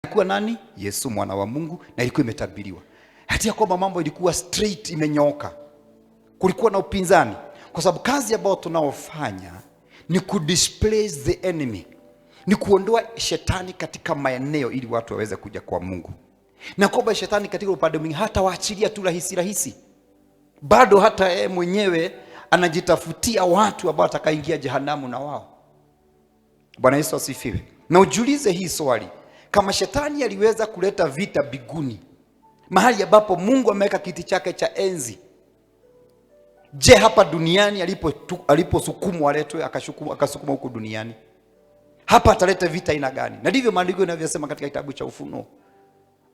Alikuwa nani? Yesu mwana wa Mungu, na ilikuwa imetabiriwa. Hata ya kwamba mambo ilikuwa straight, imenyooka. Kulikuwa na upinzani, kwa sababu kazi ambayo tunaofanya ni kudisplace the enemy, ni kuondoa shetani katika maeneo ili watu waweze kuja kwa Mungu. Na kwamba shetani katika upande mwingine hata waachilia tu rahisi, bado hata yeye mwenyewe anajitafutia watu ambao atakaingia jehanamu na wao. Bwana Yesu asifiwe. Na ujiulize hii swali, kama shetani aliweza kuleta vita biguni, mahali ambapo Mungu ameweka kiti chake cha enzi, je, hapa duniani aliposukumwa aletwe akasukuma huko duniani, hapa ataleta vita aina gani? Na ndivyo maandiko yanavyosema katika kitabu cha Ufunuo.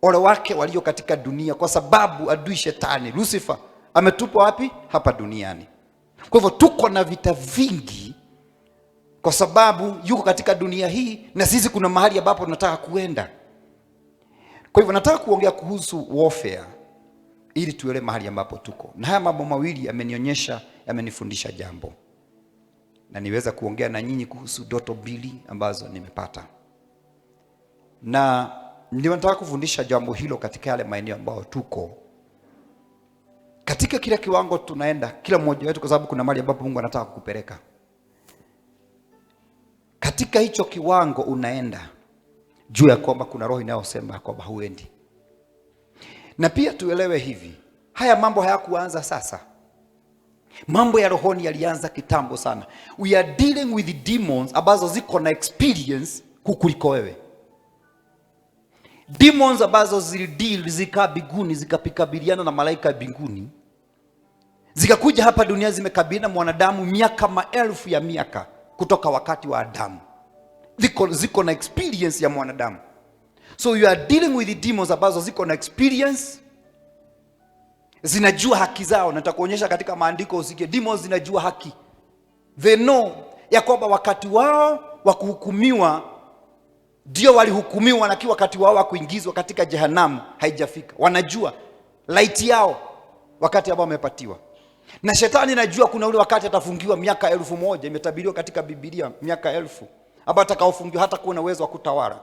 Ole wake walio katika dunia, kwa sababu adui shetani Lucifer ametupwa wapi? Hapa duniani. Kwa hivyo tuko na vita vingi kwa sababu yuko katika dunia hii, na sisi kuna mahali ambapo tunataka kuenda. Kwa hivyo nataka kuongea kuhusu warfare ili tuelewe mahali ambapo tuko. Na haya mambo mawili yamenionyesha, yamenifundisha jambo. Na niweza kuongea na nyinyi kuhusu ndoto mbili ambazo nimepata. Na ndio nataka kufundisha jambo hilo katika yale maeneo ambayo tuko. Katika kila kiwango tunaenda, kila mmoja wetu, kwa sababu kuna mahali ambapo Mungu anataka kukupeleka. Katika hicho kiwango unaenda, juu ya kwamba kuna roho inayosema kwamba huendi. Na pia tuelewe hivi, haya mambo hayakuanza sasa. Mambo ya rohoni yalianza kitambo sana. We are dealing with demons ambazo ziko na experience kukuliko wewe. Demons ambazo zilikaa binguni, zikapikabiliana na malaika binguni, zikakuja hapa dunia, zimekabiliana na mwanadamu miaka maelfu ya miaka kutoka wakati wa Adamu. Ziko na experience ya mwanadamu. So you are dealing with the demons ambazo ziko na experience, zinajua haki zao. Nitakuonyesha katika maandiko usike, demons zinajua haki. They know ya kwamba wakati wao wa kuhukumiwa ndio walihukumiwa, na wakati wao wa kuingizwa katika jehanamu haijafika. Wanajua light yao wakati ambao wamepatiwa. Na shetani anajua kuna ule wakati atafungiwa miaka 1000, imetabiriwa katika Biblia miaka 1000, ambao atakaofungiwa hata kuwa na uwezo wa kutawala.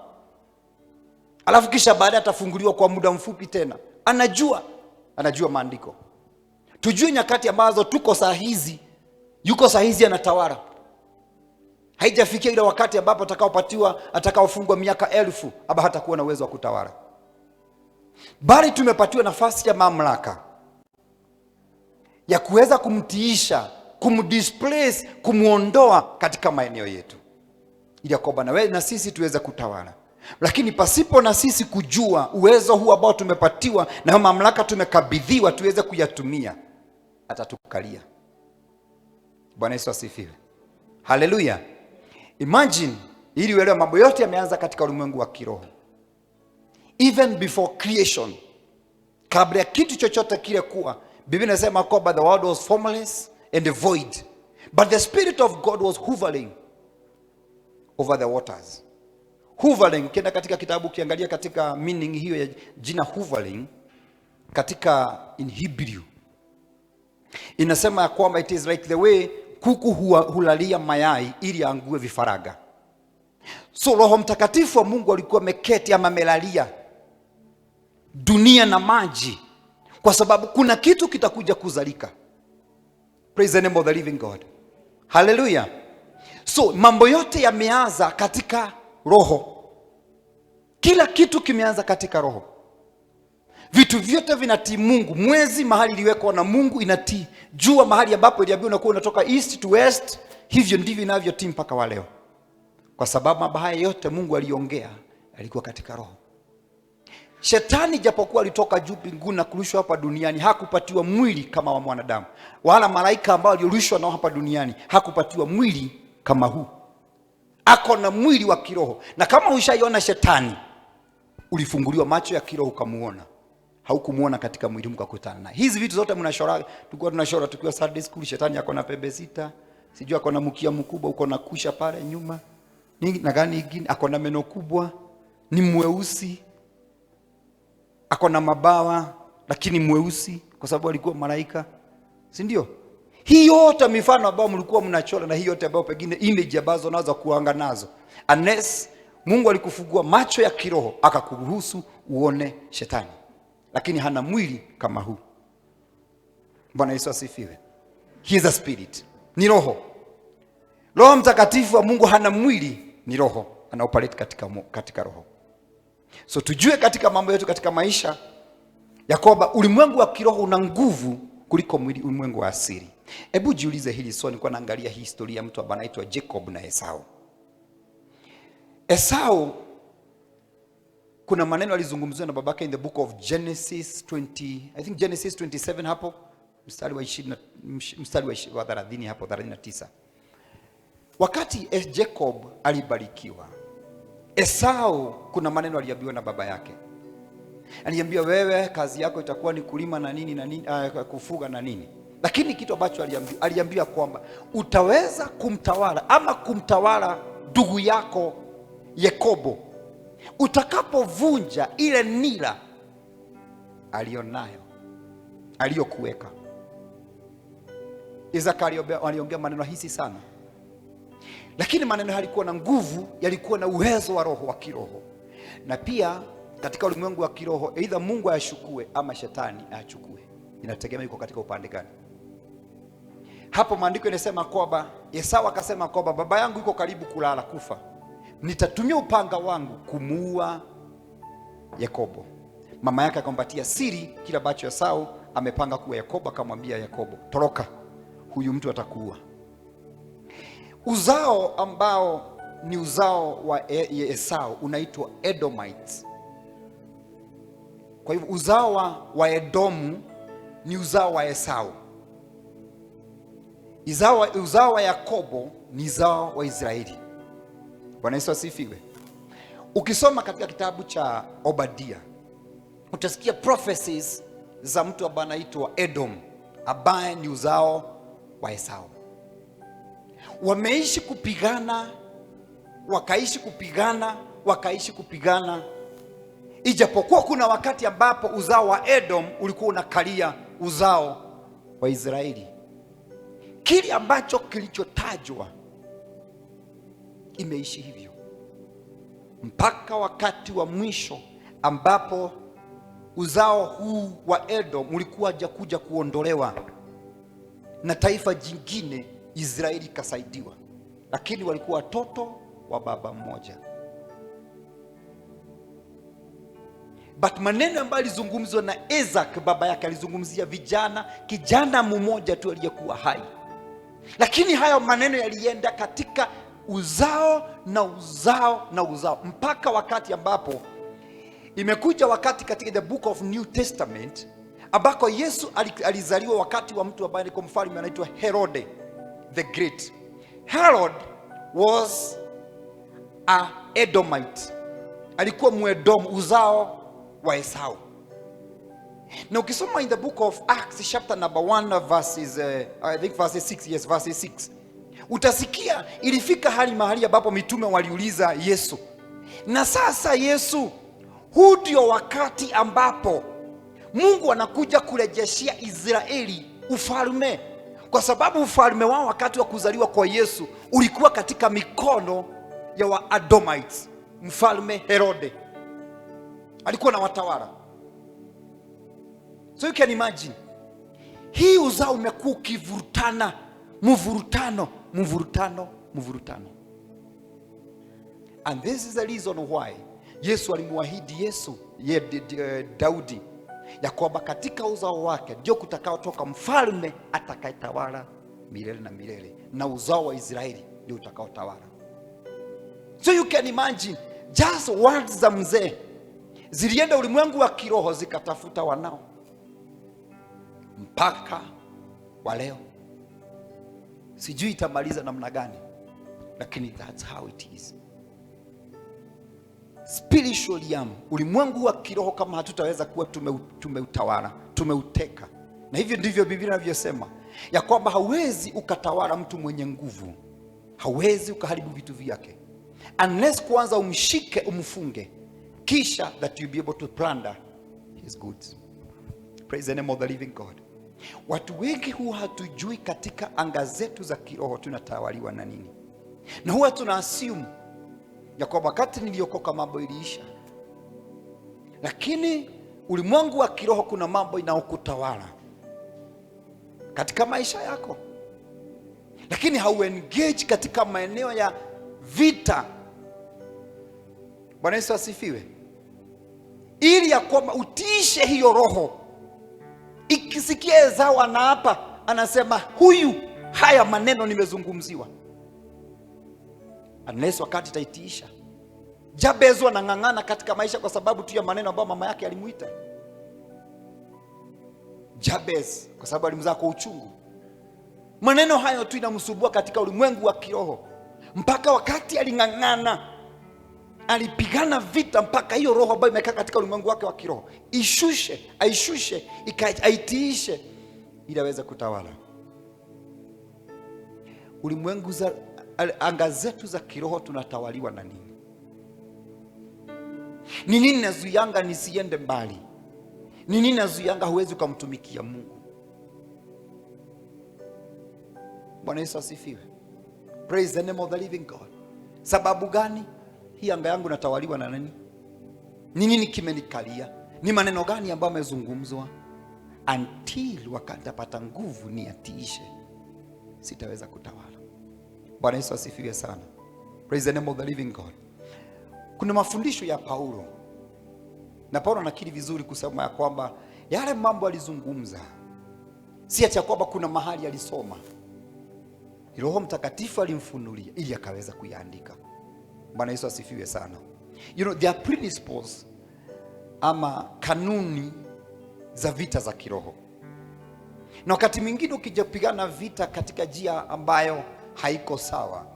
Alafu kisha baadaye atafunguliwa kwa muda mfupi tena. Anajua maandiko. Tujue nyakati ambazo tuko saa hizi, yuko saa hizi anatawala. Haijafikia ile wakati ambapo atakaofungwa miaka 1000 aba hata kuwa na uwezo wa kutawala. Bali tumepatiwa nafasi ya mamlaka ya kuweza kumtiisha, kumdisplace, kumuondoa katika maeneo yetu, ili kwamba na wewe na sisi tuweze kutawala. Lakini pasipo na sisi kujua uwezo huu ambao tumepatiwa na mamlaka tumekabidhiwa tuweze kuyatumia, atatukalia. Bwana Yesu asifiwe. Haleluya. Imagine, ili uelewe mambo yote yameanza katika ulimwengu wa kiroho. Even before creation, kabla ya kitu chochote kile kuwa, Biblia inasema kwamba the world was formless and void, but the Spirit of God was hovering over the waters. Hovering, kienda katika kitabu kiangalia katika meaning hiyo ya jina hovering katika in Hebrew, inasema ya kwamba it is like the way kuku hulalia mayai ili aangue vifaraga. So Roho Mtakatifu wa Mungu alikuwa ameketi ama amelalia dunia na maji, kwa sababu kuna kitu kitakuja kuzalika. Praise the name of the living God. Hallelujah. So mambo yote yameanza katika roho. Kila kitu kimeanza katika roho. Vitu vyote vinatii Mungu. Mwezi mahali iliwekwa na Mungu inatii. Jua mahali ambapo iliambiwa unakuwa unatoka east to west, hivyo ndivyo inavyotii mpaka wa leo. Kwa sababu mambo haya yote Mungu aliongea alikuwa katika roho. Shetani japokuwa alitoka juu mbinguni na kurushwa hapa duniani, hakupatiwa mwili kama wa mwanadamu. Wala malaika ambao waliorushwa nao hapa duniani hakupatiwa mwili kama huu. Ako na mwili wa kiroho. Na kama ushaiona shetani, ulifunguliwa macho ya kiroho ukamuona. Haukumuona katika mwili mkakutana naye. Hizi vitu zote mnashora, tunashora tukiwa Sunday school, shetani yako na pembe 6, sijui ako na mkia mkubwa, uko na kusha pale nyuma. Nini na gani ingine, ako na meno kubwa, ni mweusi. Ako na mabawa lakini mweusi kwa sababu alikuwa malaika. Si ndio? Hii yote mifano ambayo mlikuwa mnachora, na hii yote ambayo pengine image ambazo nazo kuanga nazo, unless Mungu alikufungua macho ya kiroho akakuruhusu uone shetani, lakini hana mwili kama huu. Bwana Yesu asifiwe. He is a spirit, ni roho. Roho Mtakatifu wa Mungu hana mwili, ni roho, anaoperate katika roho. So tujue katika mambo yetu katika maisha ya kwamba ulimwengu wa kiroho una nguvu kuliko ulimwengu wa asili. Hebu jiulize hili swali. Nilikuwa naangalia hii historia ya mtu ambaye anaitwa Jacob na Esau. Esau, kuna maneno alizungumziwa na babake in the book of Genesis 20, I think Genesis 27 hapo mstari wa 20, mstari wa 30 hapo 39. Wakati Jacob alibarikiwa, Esau kuna maneno aliambiwa na baba yake. Aliambia, wewe kazi yako itakuwa ni kulima na nini na nini, kufuga na nini. Lakini kitu ambacho aliambiwa kwamba utaweza kumtawala ama kumtawala ndugu yako Yakobo utakapovunja ile nira alionayo, aliyokuweka. Isaka aliongea maneno hisi sana, lakini maneno yalikuwa na nguvu, yalikuwa na uwezo wa roho wa kiroho. Na pia katika ulimwengu wa kiroho, aidha Mungu ayachukue ama shetani ayachukue, inategemea yuko katika upande gani. Hapo maandiko yanasema kwamba Esau akasema kwamba baba yangu yuko karibu kulala kufa, nitatumia upanga wangu kumuua Yakobo. Mama yake akampatia siri kila ambacho Esau amepanga kuwa Yakobo, akamwambia Yakobo, toroka, huyu mtu atakuua. Uzao ambao ni uzao wa Esau unaitwa Edomites. Kwa hivyo uzao wa Edomu ni uzao wa Esau. Uzao wa Yakobo ni uzao wa Israeli. Bwana Yesu asifiwe. Ukisoma katika kitabu cha Obadia utasikia prophecies za mtu ambaye anaitwa Edom, ambaye ni uzao wa Esau. Wameishi kupigana, wakaishi kupigana, ijapokuwa kuna wakati ambapo uzao wa Edom ulikuwa unakalia uzao wa Israeli. Kile ambacho kilichotajwa imeishi hivyo mpaka wakati wa mwisho ambapo uzao huu wa Edom ulikuwa hajakuja kuondolewa na taifa jingine, Israeli kasaidiwa, lakini walikuwa watoto wa baba mmoja. But maneno ambayo alizungumzwa na Isaac baba yake, alizungumzia kijana mmoja tu aliyekuwa hai. Lakini hayo maneno yalienda katika uzao na uzao na uzao mpaka wakati ambapo imekuja wakati katika the book of New Testament ambako Yesu alizaliwa wakati wa mtu ambaye alikuwa mfalme anaitwa Herode the Great. Herod was a Edomite, alikuwa Muedom, uzao wa Esau. Na ukisoma in the book of Acts chapter number 1 verses I think verses 6, yes verses 6, utasikia ilifika mahali ambapo mitume waliuliza Yesu, na sasa Yesu, huu ndio wakati ambapo Mungu anakuja kurejeshia Israeli ufalme, kwa sababu ufalme wao wakati wa kuzaliwa kwa Yesu ulikuwa katika mikono ya Waadomites. Mfalme Herode alikuwa na watawala. So you can imagine, hii uzao umekuwa ukivurutana, mvurutano. And this is the reason why Yesu alimwahidi Daudi ya kwamba katika uzao wake ndio kutakaotoka mfalme atakayetawala milele na milele, na uzao wa Israeli ndio utakaotawala. So you can imagine, just words za mzee zilienda ulimwengu wa kiroho zikatafuta wanao mpaka wa leo. Sijui itamaliza namna gani, lakini that's how it is. Spiritually, ulimwengu wa kiroho kama hatutaweza kuwa tumeutawala, tumeuteka. Na hivyo ndivyo Biblia inavyosema ya kwamba hauwezi ukatawala mtu mwenye nguvu, hauwezi ukaharibu vitu vyake unless kwanza umshike, umfunge, kisha that you be able to plunder his goods. Praise the name of the living God. Watu wengi huwa hatujui katika anga zetu za kiroho tunatawaliwa na nini, na huwa tuna assume ya kwamba wakati niliokoka mambo iliisha, lakini ulimwengu wa kiroho kuna mambo inaokutawala katika maisha yako, lakini hauengage katika maeneo ya vita. Bwana Yesu asifiwe. Ili ya kwamba utiishe hiyo roho. Ikisikia Esau anaapa, anasema huyu, haya maneno nimezungumziwa, unless wakati taitiisha. Jabez anang'ang'ana katika maisha kwa sababu tu ya maneno ambayo mama yake alimuita Jabez, kwa sababu alimzaa kwa uchungu. Maneno hayo tu inamsubua katika ulimwengu wa kiroho, mpaka wakati aling'ang'ana, alipigana vita mpaka hiyo roho ambayo imekaa katika ulimwengu wake wa kiroho aishushe, aitiishe, ili aweze kutawala ulimwengu. Anga zetu za kiroho tunatawaliwa na nini? Ni nini nazuianga nisiende mbali? Ni nini nazuianga huwezi kumtumikia Mungu? Bwana Yesu asifiwe. Praise the name of the living God. Sababu gani hii anga yangu natawaliwa na nani? Ni nini kimenikalia? Ni maneno gani ambayo yamezungumzwa? Until wakati apata nguvu ni atiishe, sitaweza kutawala. Bwana Yesu asifiwe sana. Praise the name of the living God. Kuna mafundisho ya Paulo, na Paulo anakiri vizuri kusema ya kwamba yale mambo alizungumza si ati kwamba kuna mahali alisoma, Roho Mtakatifu alimfunulia ili akaweza kuyaandika. Bwana Yesu asifiwe sana. You know, there are principles ama kanuni za vita za kiroho, na wakati mwingine ukija kupigana vita katika njia ambayo haiko sawa,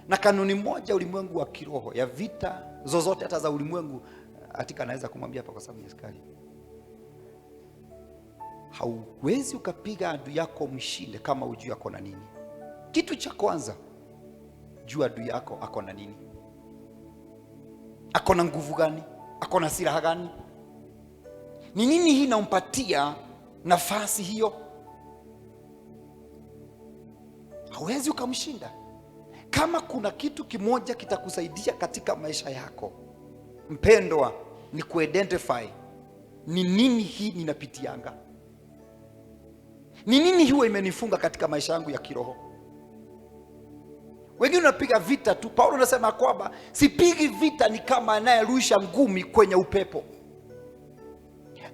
na kanuni moja ulimwengu wa kiroho ya vita zozote hata za ulimwengu, atika anaweza kumwambia hapa kwa sababu ya askari, hauwezi ukapiga adui yako mshinde kama ujui yako na nini. Kitu cha kwanza, jua adui yako ako na nini, ako na nguvu gani, ako na silaha gani, ni nini hii inampatia nafasi hiyo. Hauwezi ukamshinda. Kama kuna kitu kimoja kitakusaidia katika maisha yako mpendwa, ni kuidentify ni nini hii ninapitianga, ni nini hiyo imenifunga katika maisha yangu ya kiroho. Wengine unapiga vita tu. Paulo anasema kwamba sipigi vita ni kama anayerusha ngumi kwenye upepo.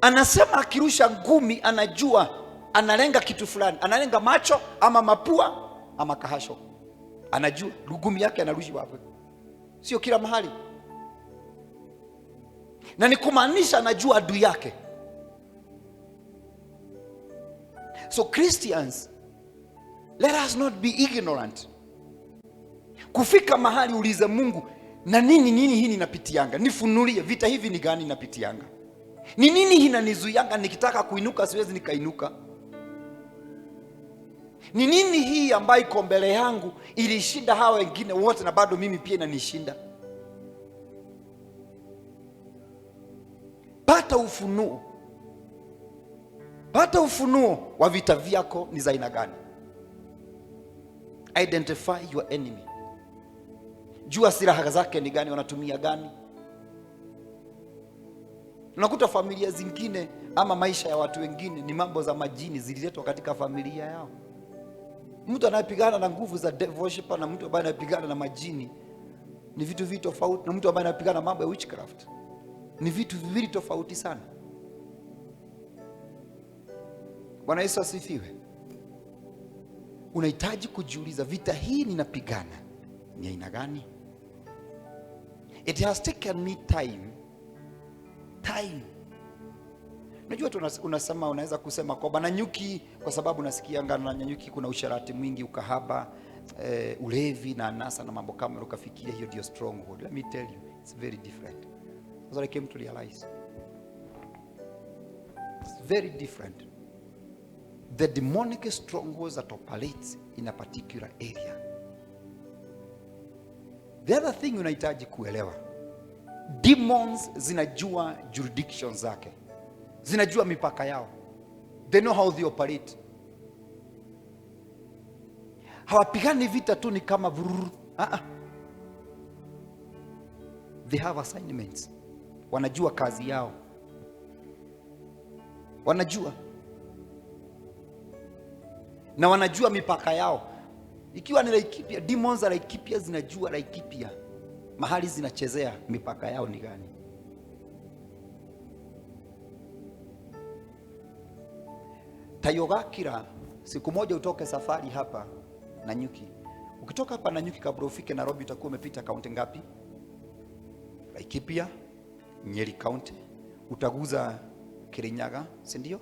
Anasema akirusha ngumi anajua analenga kitu fulani, analenga macho ama mapua ama kahasho, anajua ngumi yake anarusha wapi, sio kila mahali. Na ni kumaanisha anajua adui yake. So Christians, let us not be ignorant. Kufika mahali ulize Mungu, na nini hii ninapitianga, nifunulie vita hivi ni gani ninapitianga, ni nini hii inanizuianga, nikitaka kuinuka siwezi nikainuka, ni nini hii ambayo iko mbele yangu ilishinda hawa wengine wote na bado mimi pia inanishinda. Pata ufunuo wa vita vyako ni za aina gani. Identify your enemy. Jua silaha zake ni gani, wanatumia gani. Unakuta familia zingine ama maisha ya watu wengine ni mambo za majini zililetwa katika familia yao. Mtu anayepigana na nguvu za devil worshiper na mtu ambaye anapigana na majini ni vitu tofauti, na mtu ambaye anapigana na mambo ya witchcraft ni vitu viwili tofauti sana. Bwana Yesu asifiwe. Unahitaji kujiuliza, vita hii ninapigana ni aina gani? It has taken me time. Unajua unasema, unaweza kusema kwa bana nyuki, kwa sababu nasikia ngana na nyuki kuna usharati mwingi, ukahaba, ulevi na anasa na mambo kama, ukafikiria hiyo ndio stronghold. Let me tell you, it's very different. That's what I came to realize. It's very different. The demonic strongholds that operates in a particular area. The other thing unahitaji kuelewa, demons zinajua jurisdiction zake, zinajua mipaka yao. They know how they operate. Hawapigani vita tu ni kama vururu. They have assignments. Wanajua kazi yao. Wanajua. Na wanajua mipaka yao. Ikiwa ni Laikipia, demons za Laikipia zinajua Laikipia mahali zinachezea mipaka yao ni gani. Tayogakira, siku moja utoke safari hapa Nanyuki. Ukitoka hapa Nanyuki kabla ufike Nairobi utakuwa umepita kaunti ngapi? Laikipia, Nyeri County, utaguza Kirinyaga, si ndio?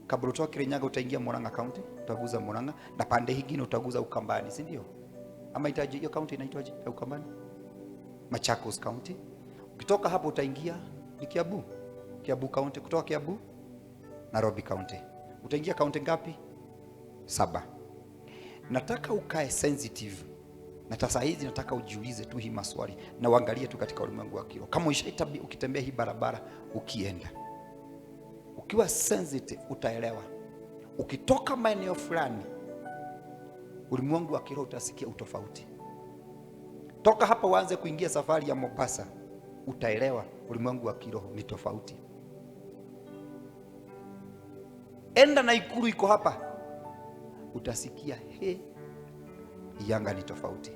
Kabla utoka Kirinyaga utaingia Murang'a County, utaguza Murang'a, na pande hingine utaguza Ukambani, si ndio? Ama itaje hiyo county inaitwaje? Ukambani? Machakos County. Ukitoka hapo utaingia ni Kiambu. Kiambu County, kutoka Kiambu Nairobi County. Utaingia county ngapi? 7. Nataka ukae sensitive. Na sasa hizi nataka ujiulize tu hii maswali na uangalie tu katika ulimwengu wa kiroho. Kama ukitembea hii barabara ukienda, ukiwa sensitive utaelewa. Ukitoka maeneo fulani, ulimwengu wa kiroho utasikia utofauti. Toka hapa uanze kuingia safari ya Mombasa, utaelewa ulimwengu wa kiroho ni tofauti. Enda Nakuru iko hapa, utasikia Yanga ni tofauti.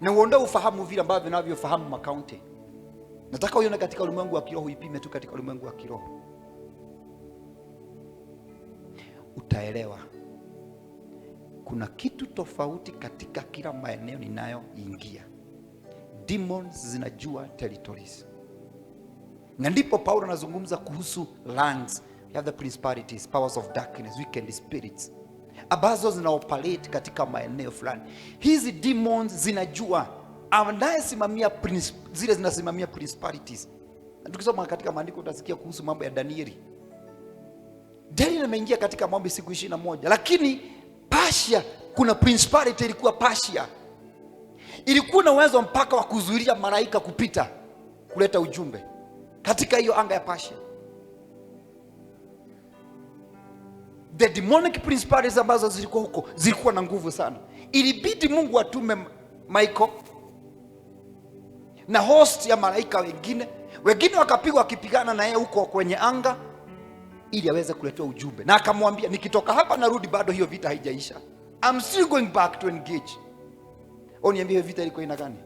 Na uondoe ufahamu vile ambavyo vinavyofahamu makaunti. Nataka uione katika ulimwengu wa kiroho, ipime tu katika ulimwengu wa kiroho. Utaelewa kuna kitu tofauti katika kila maeneo ninayoingia. Demons zinajua territories. Na ndipo Paulo anazungumza kuhusu lands, you have the principalities, powers of darkness, wicked spirits, ambazo zinaoperate katika maeneo fulani. Hizi demons zinajua anayesimamia zile zinasimamia principalities. Na tukisoma katika maandiko utasikia kuhusu mambo ya Danieli. Danieli ameingia katika maombi siku 21, lakini Persia, kuna principality ilikuwa Persia. Ilikuwa na uwezo mpaka wa kuzuilia malaika kupita kuleta ujumbe katika hiyo anga ya Persia. The demonic principalities ambazo zilikuwa huko zilikuwa na nguvu sana. Ilibidi Mungu atume Michael na host ya malaika wengine wakapigwa wakipigana na yeye huko kwenye anga ili aweze kuletea ujumbe. Na akamwambia, nikitoka hapa narudi bado hiyo vita haijaisha. I'm still going back to engage. Niambie hiyo vita ilikuwa ina gani?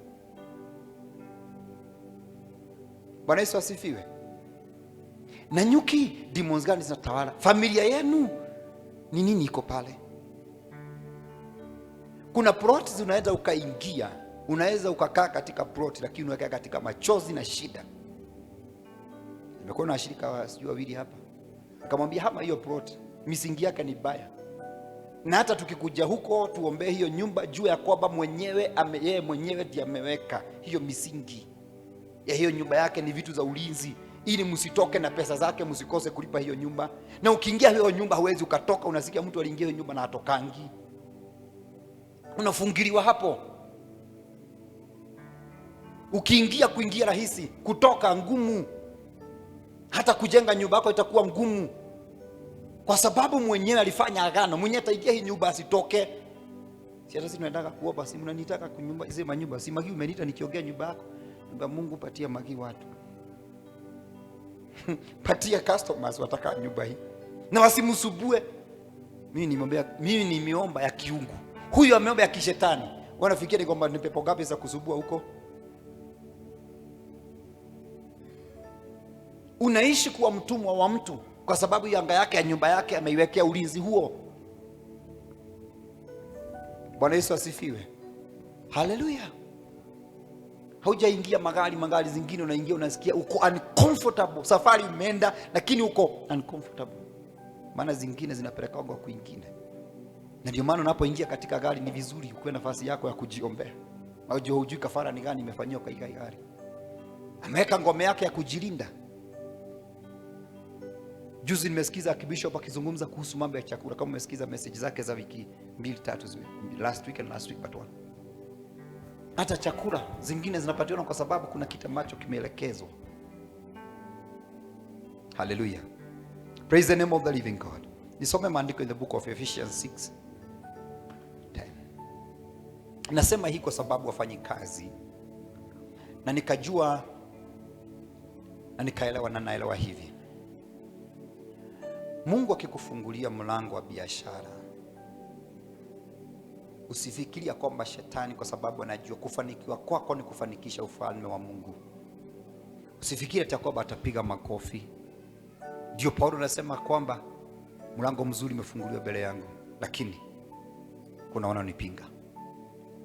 Bwana Yesu asifiwe. Nanyuki, demons gani zinatawala? Familia yenu ni nini iko pale? Kuna plot unaweza ukaingia, unaweza ukakaa katika plot lakini unakaa katika machozi na shida. Nimekuwa na washirika sijui wawili hapa. Nikamwambia hama hiyo plot, misingi yake ni baya. Na hata tukikuja huko tuombee hiyo nyumba juu ya kwamba yeye mwenyewe ndiye ameweka hiyo misingi ya hiyo nyumba yake, ni vitu za ulinzi ili msitoke na pesa zake, msikose kulipa hiyo nyumba. Na ukiingia hiyo nyumba huwezi ukatoka. Unasikia mtu aliingia hiyo nyumba na atokangi, unafungiliwa hapo. Kuingia rahisi, kutoka ngumu. Hata kujenga nyumba yako itakuwa ngumu, kwa sababu mwenyewe alifanya agano. Mwenyewe ataingia hii nyumba asitoke. Si hata sisi tunataka kuomba, si mnanitaka kunyumba hizo manyumba, si magi umeniita nikiongea nyumba yako. Nyumba Mungu patia magi watu. Patia customers wataka nyumba hii. Na wasimsubue. Mimi nimeomba ya kiungu. Huyu ameomba ya kishetani. Wanafikiri kwamba ni pepo ngapi za kusubua huko? Unaishi kuwa mtumwa wa mtu kwa sababu ya anga yake ya nyumba yake ameiwekea ulinzi huo. Bwana Yesu asifiwe. Haleluya. Haujaingia magari zingine, unaingia unasikia uko uncomfortable. Safari umeenda lakini uko uncomfortable. Maana zingine zinapeleka kwa kwingine. Na ndio maana unapoingia katika gari ni vizuri ukuwe nafasi yako ya kujiombea. Au hujui kafara ni gani imefanywa kwa hii gari. Ameweka ngome yake ya kujilinda. Juzi nimesikiza Archbishop akizungumza kuhusu mambo ya chakula. Kama umesikiza message zake za wiki 2-3 last week but one. Hata chakula zingine zinapatiwa kwa sababu kuna kitu ambacho kimeelekezwa. Hallelujah. Praise the name of the living God. Nisome maandiko in the book of Ephesians 6:10. Nasema hii kwa sababu wafanyi kazi, na nikajua na nikaelewa na naelewa hivi. Mungu akikufungulia mlango wa biashara, usifikiria kwamba shetani kwa sababu anajua kufanikiwa kwako ni kufanikisha ufalme wa Mungu, usifikirie ati kwamba atapiga makofi. Ndio Paulo anasema kwamba mlango mzuri umefunguliwa mbele yangu, lakini kuna wanaonipinga.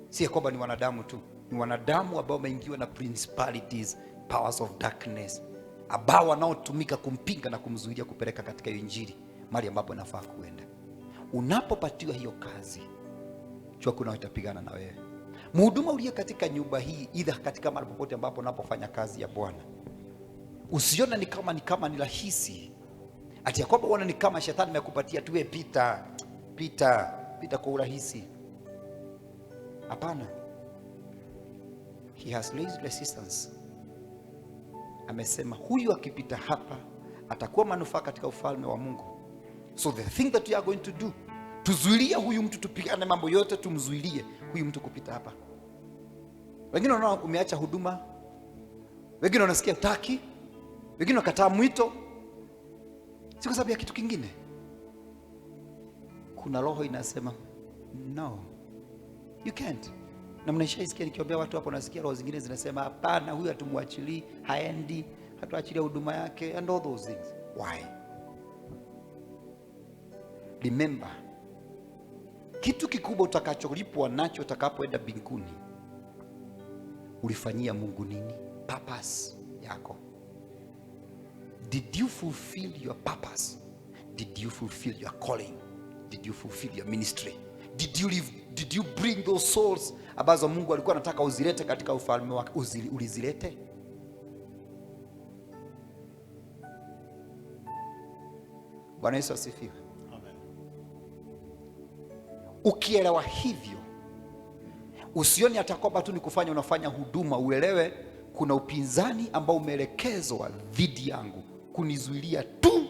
Si kwamba ni wanadamu tu, ni wanadamu ambao wameingiwa na principalities, powers of darkness, ambao wanaotumika kumpinga na kumzuilia kupeleka katika injili mahali ambapo inafaa kuenda. Unapopatiwa hiyo kazi, jua kuna watapigana na wewe. Mhuduma uliye katika nyumba hii, idha katika mahali popote ambapo unapofanya kazi ya Bwana, usiona ni kama ni rahisi, ati kwamba uone ni kama shetani amekupatia tuwe pita kwa urahisi. Hapana. He has raised resistance. Amesema huyu akipita hapa atakuwa manufaa katika ufalme wa Mungu. So the thing that we are going to do, tuzuilie huyu mtu, tupigane mambo yote, tumzuilie huyu mtu kupita hapa. Wengine wanaona umeacha huduma, wengine wanasikia utaki, wengine wakataa mwito, si kwa sababu ya kitu kingine. Kuna roho inasema no, you can't. Na mnaishaisikia nikiombea watu hapo, nasikia roho zingine zinasema hapana, huyu hatumwachilii, haendi, hatuachilia huduma yake and all those things. Why? Remember, kitu kikubwa utakacholipwa nacho utakapoenda mbinguni, ulifanyia Mungu nini? Purpose yako. Did you fulfill your purpose? Did you fulfill your calling? Did you fulfill your ministry? Did you bring those souls ambazo Mungu alikuwa anataka uzilete katika ufalme wake? Ulizilete? Bwana Yesu asifiwe. Amen. Ukielewa hivyo, usioni hata kwamba tu ni kufanya unafanya huduma, uelewe kuna upinzani ambao umeelekezwa dhidi yangu kunizuilia tu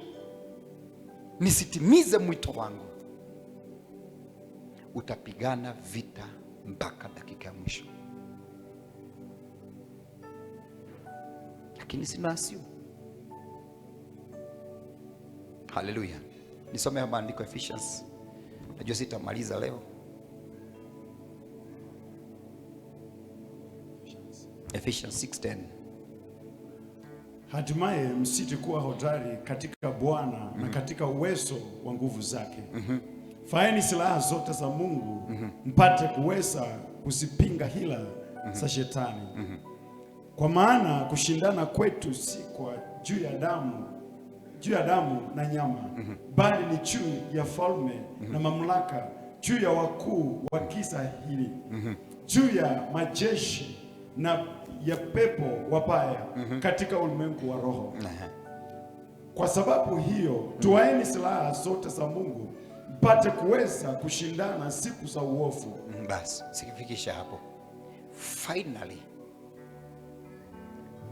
nisitimize mwito wangu. Utapigana vita mpaka dakika ya mwisho, lakini sina asio. Haleluya. Nisome maandiko Ephesians. Najua sitamaliza leo. Ephesians 6:10. Hatimaye msiti kuwa hodari katika Bwana na katika uwezo wa nguvu zake. Faeni silaha zote za Mungu, mpate kuweza kuzipinga hila za shetani. Kwa maana kushindana kwetu si kwa juu ya damu na nyama, bali ni juu ya falme na mamlaka, juu ya wakuu wa giza hili, juu ya majeshi na ya pepo wabaya katika ulimwengu wa roho. Kwa sababu hiyo, twaeni silaha zote za Mungu, mpate kuweza kushindana siku za uovu. Basi sikifikisha hapo. Finally,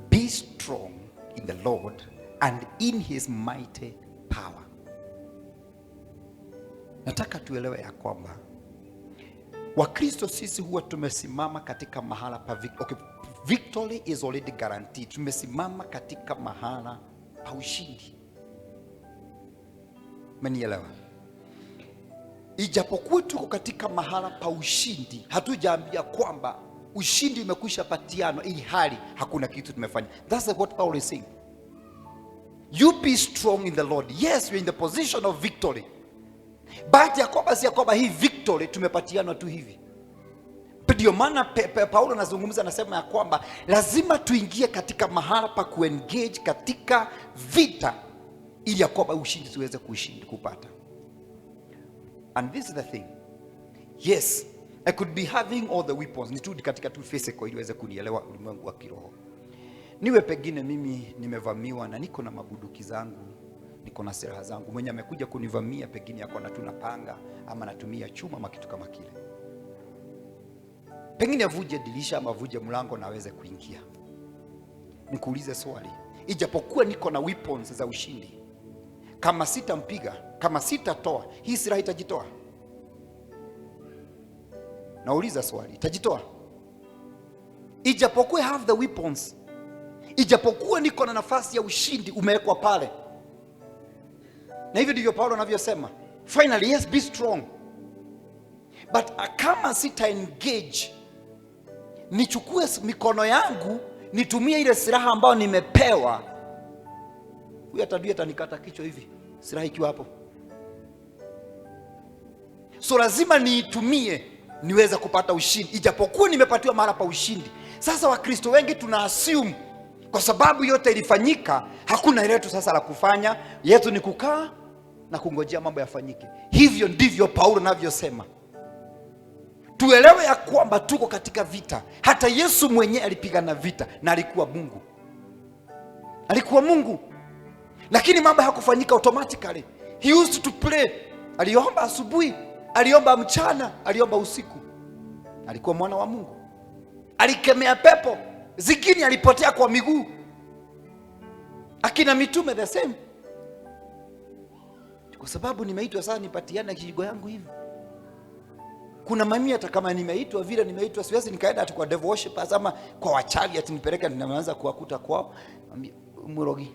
be strong in the Lord and in his mighty power. Nataka tuelewe ya kwamba Wakristo sisi huwa tumesimama katika mahala pa victory is already guaranteed. Tumesimama katika mahala pa ushindi. Mmenielewa? Ijapokuwa tuko katika mahala pa ushindi, hatujaambia kwamba ushindi umekwisha patiano ili hali hakuna kitu tumefanya. That's what Paul is saying. You be strong in the Lord. Yes, we're in the position of victory. But ya kwamba hii victory tumepatiana tu hivi. Ndio maana Paulo anazungumza, anasema ya kwamba lazima tuingie katika mahala pa kuengage katika vita ili ya kwamba ushindi tuweze kupata. And this is the thing. Yes, I could be having all the weapons. Nitudi katika tu physical ili weze kunielewa ulimwengu wa kiroho. Niwe pengine mimi nimevamiwa na niko na mabuduki zangu, niko na silaha zangu. Mwenye amekuja kunivamia pengine yako na tunapanga ama natumia chuma ama kitu kama kile. Pengine avuje dirisha ama avuje mlango na aweze kuingia. Nikuulize swali. Ijapokuwa niko na weapons za ushindi, kama sitampiga, kama sitatoa, hii silaha itajitoa? Nauliza swali, itajitoa? Ijapokuwa have the weapons, ijapokuwa niko na nafasi ya ushindi, umewekwa pale. Na hivyo ndivyo Paulo anavyosema, finally yes, be strong, but kama sita engage, nichukue mikono yangu nitumie ile silaha ambayo nimepewa, huyu atadui atanikata kichwa hivi, silaha ikiwa hapo. So lazima niitumie niweza kupata ushindi, ijapokuwa nimepatiwa mahali pa ushindi. Sasa Wakristo wengi tuna assume kwa sababu yote ilifanyika, hakuna ile tu sasa la kufanya, yetu ni kukaa na kungojea mambo yafanyike. Hivyo ndivyo Paulo anavyosema. Tuelewe ya kwamba tuko katika vita. Hata Yesu mwenyewe alipigana vita na alikuwa Mungu. Alikuwa Mungu. Lakini mambo hakufanyika automatically. He used to pray. Aliomba asubuhi, aliomba mchana, aliomba usiku. Alikuwa mwana wa Mungu. Alikemea pepo, zingine alipotea kwa miguu. Akina mitume the same. Kwa sababu nimeitwa sasa nipatiane kijigo yangu hivi. Kuna mamia hata kama nimeitwa vile nimeitwa, siwezi nikaenda ati kwa devil worshipers ama kwa wachawi ati nipeleke ninaanza kuwakuta kwao. Murogi.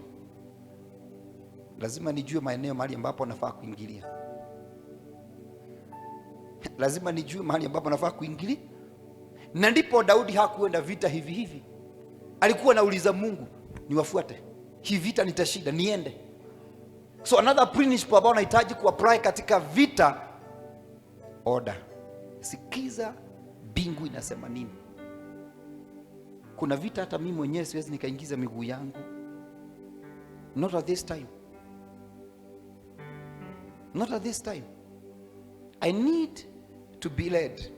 Lazima nijue maeneo mahali ambapo nafaa kuingilia. Lazima nijue mahali ambapo nafaa kuingilia. Na ndipo Daudi hakuenda vita hivi hivi. Alikuwa anauliza Mungu, niwafuate. Hii vita nitashinda, niende. So another principle ambao unahitaji kuapply katika vita, order. Sikiza bingu inasema nini. Kuna vita hata mimi mwenyewe siwezi nikaingiza miguu yangu. Not at this time. Not at this time. I need to be led.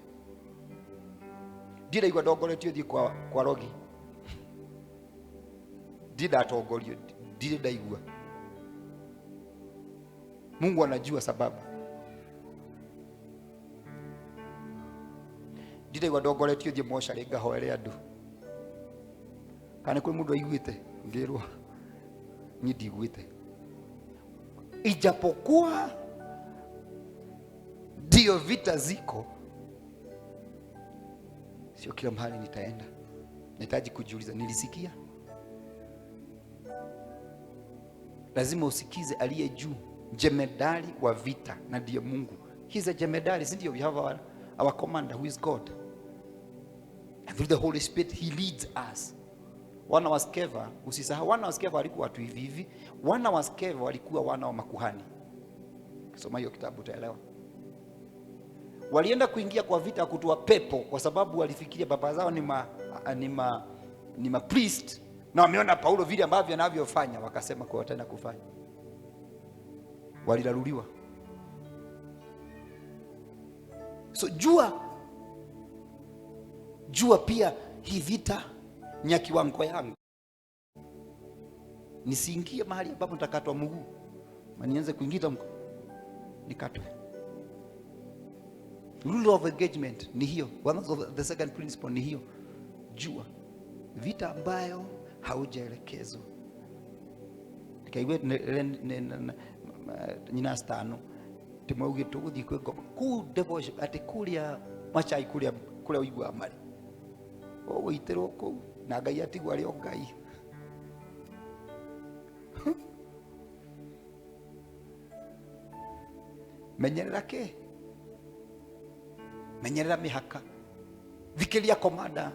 Dida igwadogoletio thi kwa rogi. Dida atogolio. Dida igwa. Mungu anajua sababu. Dida igwadogoletio thi mosha renga hoere andu. Kana kwi mundu aiguite ngirwa. Ni ndigwite. Ijapokuwa ndio vita ziko, sio kila mahali nitaenda. Nahitaji kujiuliza, nilisikia? Lazima usikize aliye juu, jemedari wa vita, na ndiye Mungu. He's a jemedari, si ndio? We have our commander who is God. And through the Holy Spirit he leads us. Wana wa Skeva, usisahau wana wa Skeva walikuwa watu hivi hivi. Wana wa Skeva walikuwa wana wa makuhani. Soma hiyo kitabu utaelewa. Walienda kuingia kwa vita kutoa pepo kwa sababu walifikiria baba zao ni ma priest, na wameona Paulo vile ambavyo anavyofanya, wakasema kwa wataenda kufanya. Walilaluliwa. So jua pia hii vita ni kiwango yangu. Nisiingie mahali ambapo nitakatwa mguu. Manianze kuingiza nikatwe. Rule of engagement ni hiyo. One of the second principle ni hiyo. Jua vita ambayo haujaelekezwa. Nikaiwe nina stano timauge tuguthi ku devil ati kulia machai kulia uigwa mari. O itero ku na Ngai atigwa ari o Ngai. Menyerera ke? Menyerera mihaka. Thikiria komanda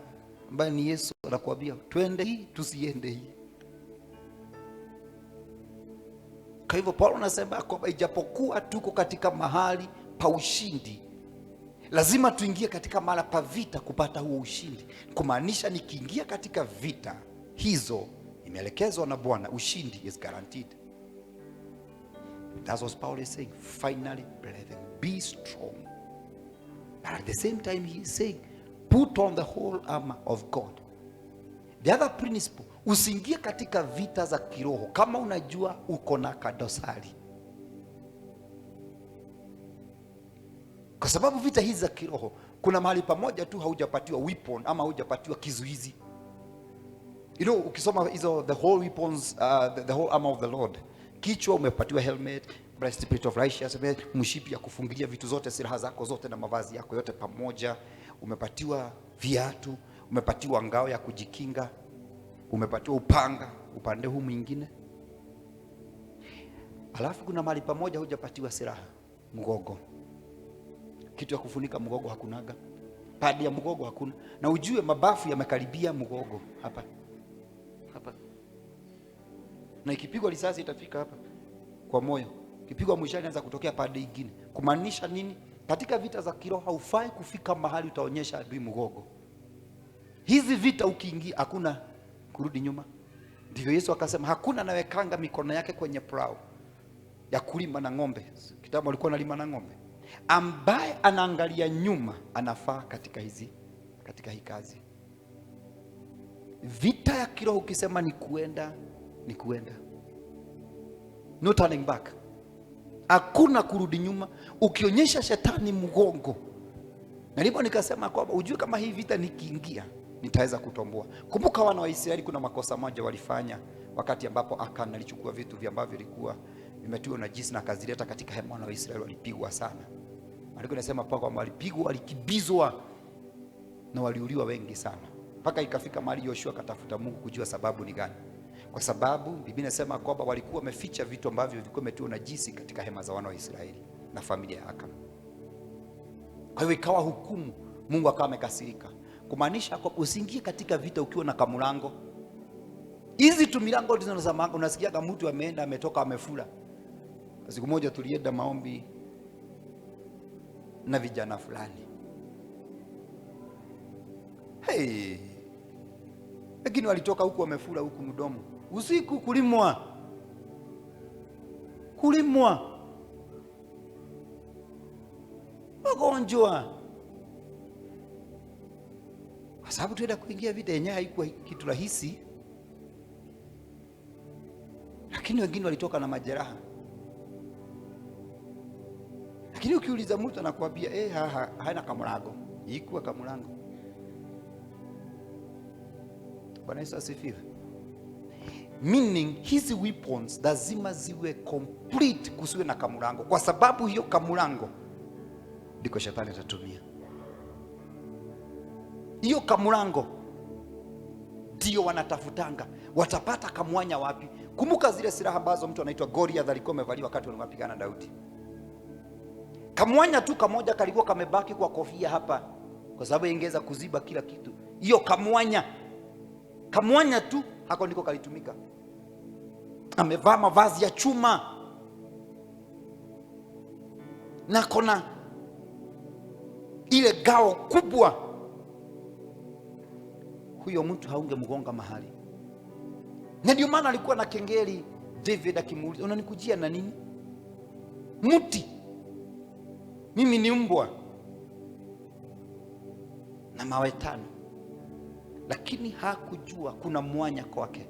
ambaye ni Yesu anakuambia twende hii tusiende hii. Kwa hivyo Paulo anasema kwamba ijapokuwa tuko katika mahali pa ushindi, lazima tuingie katika mahali pa vita kupata huo ushindi. Kumaanisha nikiingia katika vita hizo imeelekezwa na Bwana, ushindi is guaranteed. That's what Paul is saying. Finally, brethren, be strong. But at the same time he is saying, put on the whole armor of God. The other principle, usiingie katika vita za kiroho kama unajua uko na kadosari. Kwa sababu vita hizi za kiroho, kuna mahali pamoja tu haujapatiwa weapon ama haujapatiwa kizuizi. You know, ukisoma hizo the whole weapons, the whole armor of the Lord, kichwa umepatiwa helmet, breastplate of righteousness, mshipi ya kufungilia vitu zote, silaha zako zote na mavazi yako yote pamoja. umepatiwa viatu, umepatiwa ngao ya kujikinga, umepatiwa upanga upande huu mwingine. Alafu kuna mahali pamoja hujapatiwa silaha, mgogo. Kitu ya kufunika mgogo hakunaga. Padi ya mgogo hakuna. Na ujue mabafu yamekaribia mgogo hapa. Hapa. Na ikipigwa risasi itafika hapa kwa moyo. Ikipigwa mwishani anza kutokea padi nyingine. Kumaanisha nini? Katika vita za kiroho haufai kufika mahali utaonyesha adui mgogo. Hizi vita ukiingia hakuna kurudi nyuma. Ndivyo Yesu akasema hakuna anawekanga mikono yake kwenye plow ya kulima na ng'ombe. Kitambo alikuwa analima na ng'ombe. Ambaye anaangalia nyuma anafaa katika hii kazi. Vita ya kiroho ukisema ni kuenda, ni kuenda. No turning back. Hakuna kurudi nyuma. Ukionyesha shetani mgongo. Na ndipo nikasema kwamba ujue kama hii vita nikiingia nitaweza kutomboa. Kumbuka wana wa Israeli kuna makosa moja walifanya wakati ambapo Akan alichukua vitu vya ambavyo vilikuwa vimetiwa najisi na akazileta katika hema. Wana wa Israeli walipigwa sana. Maandiko yanasema kwamba walipigwa, walikibizwa na waliuliwa wengi sana. Mpaka ikafika mahali Yoshua akatafuta Mungu kujua sababu ni gani. Kwa sababu Biblia inasema kwamba walikuwa wameficha vitu ambavyo vilikuwa vimetiwa najisi katika hema za wana wa Israeli na familia ya Akan. Kwa hiyo ikawa hukumu, Mungu akawa amekasirika. Kumaanisha kwa usiingie katika vita ukiwa na kamulango. Hizi tu milango zinazozama, unasikia kama mtu ameenda ametoka amefula. Siku moja tulienda maombi na vijana fulani. Lakini walitoka huku wamefula huku mdomo. Usiku kulimwa. Magonjwa. Kwa sababu tuenda kuingia vita yenyewe haikuwa kitu rahisi. Lakini wengine walitoka na majeraha. Lakini ukiuliza mtu anakuambia haina kamulango. Ikuwa kamulango. Bwana Yesu asifiwe. Meaning hizi weapons lazima ziwe complete, kusiwe na kamulango. Kwa sababu hiyo kamulango ndiko shetani atatumia. Hiyo kamulango ndio wanatafutanga. Watapata kamwanya wapi? Kumbuka zile silaha ambazo mtu anaitwa Goliath alikuwa amevalia wakati wanapigana na Daudi. Kamwanya tu kamoja kalikuwa kamebaki kwa kofia hapa, kwa sababu ingeweza kuziba kila kitu. Hiyo kamwanya tu hako ndiko kalitumika. Amevaa mavazi ya chuma na kona ile gao kubwa. Huyo mtu haunge mgonga mahali. Na ndio maana alikuwa na kengeli. David akimuuliza, unanikujia na nini? Mti. Mimi ni mbwa na mawe 5. Lakini hakujua kuna mwanya kwake.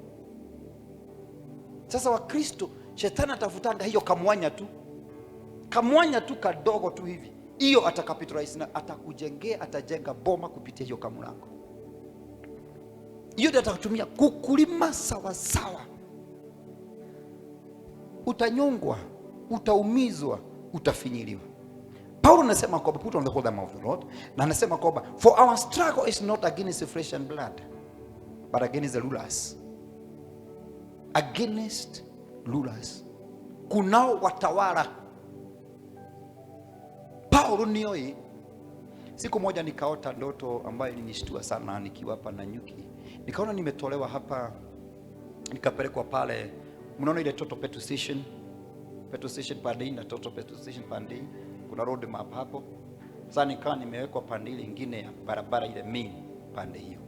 Sasa Wakristo, shetani atafutanga hiyo kamwanya tu kadogo tu hivi. Hiyo atakapitalize na atakujengea, atajenga boma kupitia hiyo kamulango. Hiyo ndio atakutumia kukulima sawa sawa. Utanyongwa, utaumizwa, utafinyiliwa. Paulo anasema kwamba put on the whole armor of the Lord, na anasema kwamba for our struggle is not against flesh and blood, but against the rulers. Against rulers. Kunao watawala. Paulo nioi. Siku moja nikaota ndoto ambayo ilinishtua sana nikiwa hapa na nyuki. Nikaona nimetolewa hapa, nikapelekwa pale. Mnaona ile Toto Petrol Station pande na Toto Petrol Station pande. Kuna road map hapo. Sasa nikawa nimewekwa pande ile nyingine ya barabara ile main pande hiyo.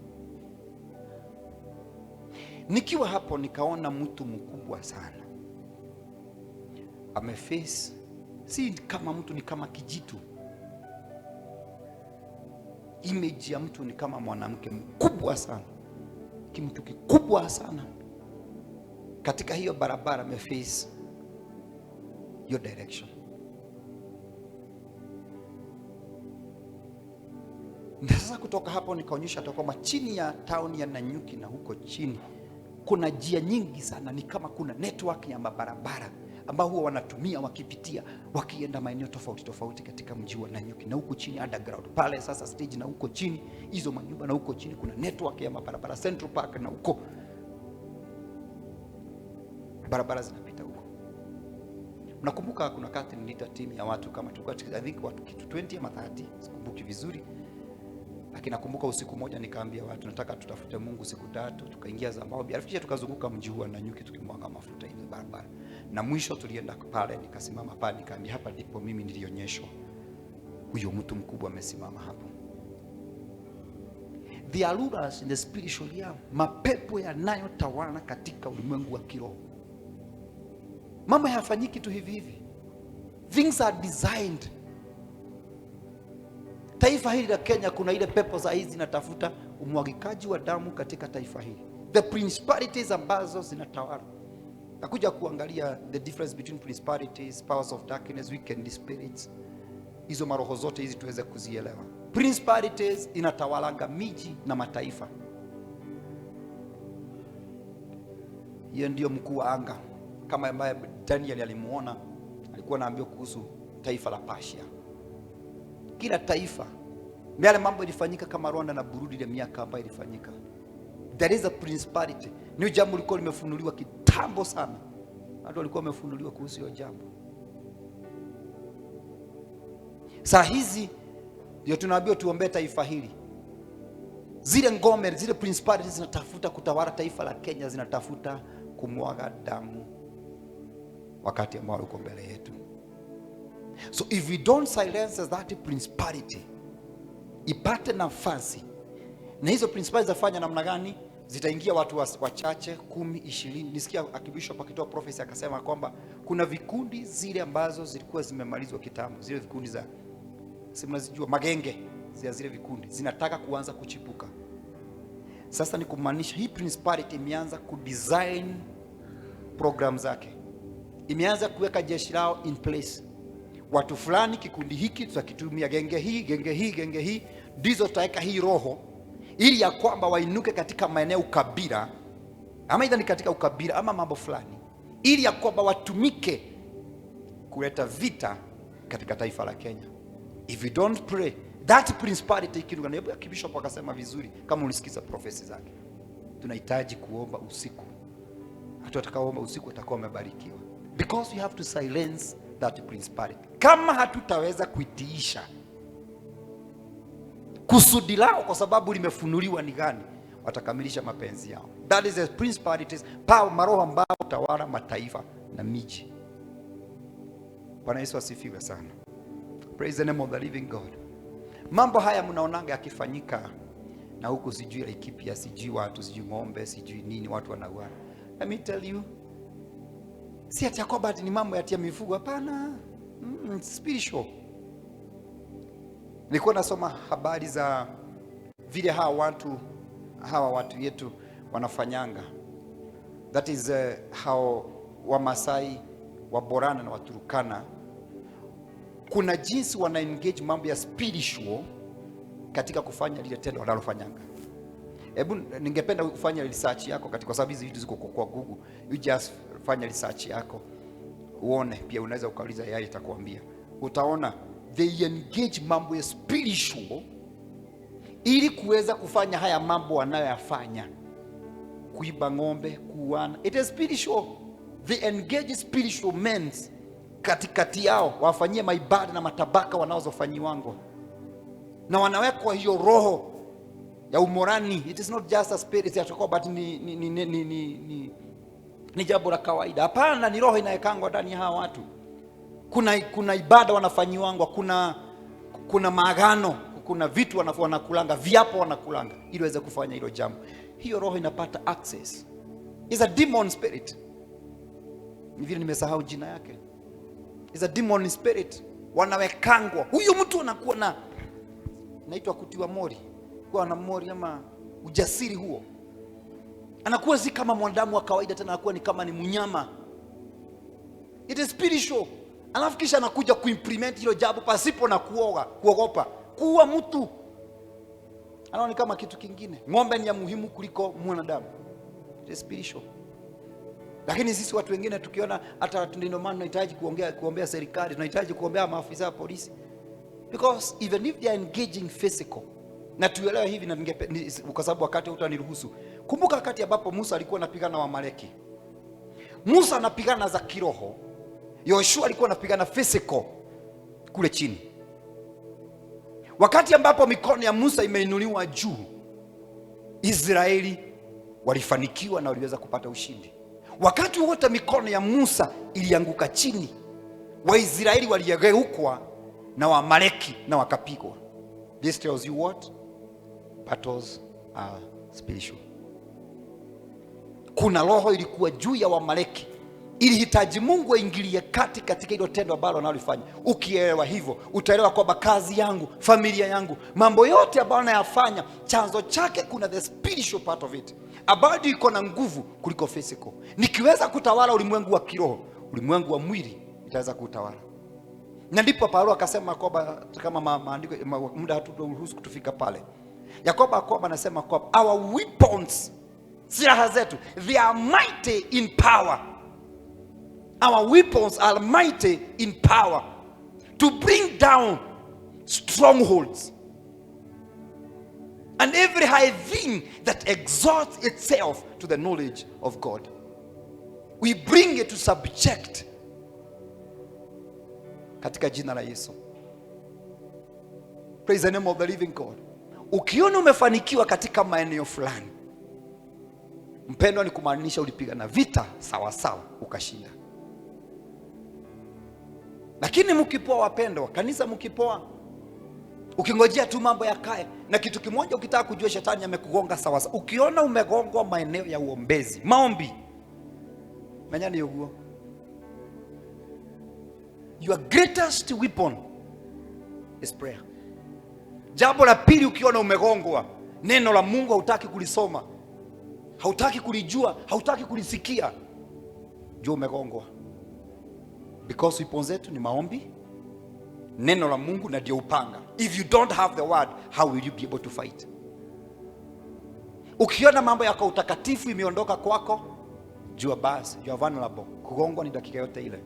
Nikiwa hapo nikaona mtu mkubwa sana. Ameface, si kama mtu, ni kama kijitu. Image ya mtu ni kama mwanamke mkubwa sana. Kimtu kikubwa sana. Katika hiyo barabara ameface your direction. Na sasa kutoka hapo nikaonyesha kwamba chini ya town ya Nanyuki na huko chini kuna njia nyingi sana, ni kama kuna network ya mabarabara ambao huwa wanatumia wakipitia wakienda maeneo tofauti tofauti katika mji wa Nanyuki, na huko chini underground pale sasa stage, na huko chini hizo manyumba, na huko chini kuna network ya mabarabara Central Park, na huko barabara zinapita huko. Nakumbuka kuna wakati nilita timu ya watu kama tulikuwa I think watu kitu 20 ama 30, sikumbuki vizuri, lakini nakumbuka usiku moja nikaambia watu nataka tutafute Mungu siku 3, tukaingia za maombi, alafu kisha tukazunguka mji huu wa Nanyuki tukimwaga mafuta hizo barabara, na mwisho tulienda pale, nikasimama pale nikaambia hapa ndipo mimi nilionyeshwa huyo mtu mkubwa amesimama hapo. There are rulers in the spiritual realm, mapepo yanayotawala katika ulimwengu wa kiroho. Mambo hayafanyiki tu hivi hivi. Things are designed. Taifa hili la Kenya kuna ile pepo za hizi zinatafuta umwagikaji wa damu katika taifa hili. The principalities ambazo zinatawala. Nakuja kuangalia the difference between principalities, powers of darkness, wicked spirits. Hizo maroho zote hizi tuweze kuzielewa. Principalities inatawalanga miji na mataifa. Hiyo ndio mkuu wa anga, kama ambaye Daniel alimuona, alikuwa anaambiwa kuhusu taifa la Persia. Kila taifa yale mambo ilifanyika kama Rwanda na Burundi ile miaka ambayo ilifanyika. There is a principality. Ni jambo liko limefunuliwa kitambo sana. Watu walikuwa wamefunuliwa kuhusu hiyo jambo. Saa hizi ndio tunaambiwa tuombee taifa hili. Zile ngome, zile principalities zinatafuta kutawala taifa la Kenya, zinatafuta kumwaga damu wakati ambao uko mbele yetu. So if we don't silence that principality, ipate nafasi, na hizo principalities zafanya namna gani? Zitaingia watu wachache 10, 20. Nisikia akibishop akitoa prophecy akasema kwamba kuna vikundi zile ambazo zilikuwa zimemalizwa kitambo, zile vikundi za mnazijua magenge, zile vikundi zinataka kuanza kuchipuka. Sasa ni kumaanisha hii principality imeanza kudesign program zake, imeanza kuweka jeshi lao in place. Watu fulani kikundi hiki tutakitumia, genge hii ndizo tutaweka hii roho, ili ya kwamba wainuke katika maeneo ukabila, ama idha ni katika ukabila ama mambo fulani, ili ya kwamba watumike kuleta vita katika taifa la Kenya. If we don't pray, that principality kidogo, na bishop akasema vizuri kama ulisikiza prophecy zake, tunahitaji kuomba usiku. Hata tutakaoomba usiku tutakuwa umebarikiwa, because we have to silence that principality. Kama hatutaweza kuitiisha kusudi lao, kwa sababu limefunuliwa ni gani, watakamilisha mapenzi yao. That is the principalities, power, maroho ambao tawala mataifa na miji. Bwana Yesu asifiwe sana. Praise the name of the living God. Mambo haya mnaonanga yakifanyika, na huku sijui Laikipia, sijui watu, sijui ng'ombe, sijui nini, watu wanauana. Let me tell you, si ati kwamba ni mambo ya mifugo, hapana. Spiritual. Nilikuwa nasoma habari za vile hawa watu yetu wanafanyanga. That is how Wamasai, Waborana na Waturukana, kuna jinsi wana engage mambo ya spiritual katika kufanya lile tendo wanalofanyanga. Hebu ningependa kufanya research yako kwa sababu hizi vitu ziko kwa Google. You just fanya research yako uone, pia unaweza ukauliza yeye itakwambia. Utaona they engage mambo ya spiritual ili kuweza kufanya haya mambo wanayoyafanya, kuiba ng'ombe, kuuana. It is spiritual. They engage spiritual men katikati yao, wafanyie maibada na matabaka wanaozofanyiwango, na wanawekwa hiyo roho ya umorani. It is not just a spirit ya choko, but ni jambo la kawaida. Hapana, ni roho inayekangwa ndani ya hawa watu. Kuna ibada wanafanyiwango, kuna maagano, kuna vitu wanakulanga, viapo wanakulanga ili waweze kufanya hilo jambo. Hiyo roho inapata access. Is a demon spirit. Ni vile nimesahau jina yake. Is a demon spirit. Wanawekangwa. Huyo mtu anakuwa na naitwa kutiwa mori. Kwa na mori ama ujasiri huo. Anakuwa si kama mwanadamu wa kawaida tena, anakuwa ni kama ni mnyama. It is spiritual. Alafu kisha anakuja kuimplement hilo jambo pasipo na kuogopa. Kuua mtu anaona kama kitu kingine. Ng'ombe ni ya muhimu kuliko mwanadamu. It is spiritual. Lakini sisi watu wengine tukiona hata ndio maana tunahitaji kuombea serikali, tunahitaji kuombea maafisa wa polisi, because even if they are engaging physical, na tuelewe hivi, na kwa sababu wakati utaniruhusu, kumbuka wakati ambapo Musa alikuwa anapigana na Amaleki, Musa anapigana za kiroho, Yoshua alikuwa anapigana physical kule chini. Wakati ambapo mikono ya Musa imeinuliwa juu, Israeli walifanikiwa na waliweza kupata ushindi. Wakati wote mikono ya Musa ilianguka chini, Waisraeli waligeukwa na Waamaleki na wakapigwa. This tells you what? Battles are spiritual. Kuna roho ilikuwa juu ya Waamaleki, ilihitaji Mungu aingilie kati katika hilo tendo ambalo analifanya. Ukielewa hivyo, utaelewa kwamba kazi yangu, familia yangu, mambo yote ambayo nayafanya, chanzo chake kuna the spiritual part of it, ambayo iko na nguvu kuliko physical. Nikiweza kutawala ulimwengu wa kiroho, ulimwengu wa mwili itaweza kutawala. Na ndipo Paulo akasema kwamba, kama maandiko muda haturuhusu kutufika pale, Yakobo anasema kwamba our weapons, silaha zetu, they are mighty in power. Our weapons are mighty in power to bring down strongholds and every high thing that exalts itself to the knowledge of God. We bring it to subject katika jina la Yesu. Praise the name of the living God. Ukiona umefanikiwa katika maeneo fulani, mpendwa, ni kumaanisha ulipigana vita sawa sawa ukashinda. Lakini mkipoa, wapendwa, kanisa mkipoa, ukingojea tu mambo yakae, na kitu kimoja ukitaka kujua, shetani amekugonga sawa sawa. Ukiona umegongwa maeneo ya uombezi, maombi, menyani yoguo. Your greatest weapon is prayer. Jambo la pili, ukiona umegongwa, neno la Mungu hautaki kulisoma, hautaki kulijua, hautaki kulisikia, jua umegongwa. Because weapons zetu ni maombi, neno la Mungu, na ndio upanga. If you don't have the word, how will you be able to fight? Ukiona mambo yako utakatifu imeondoka kwako, jua basi you are vulnerable. Kugongwa ni dakika yote ile,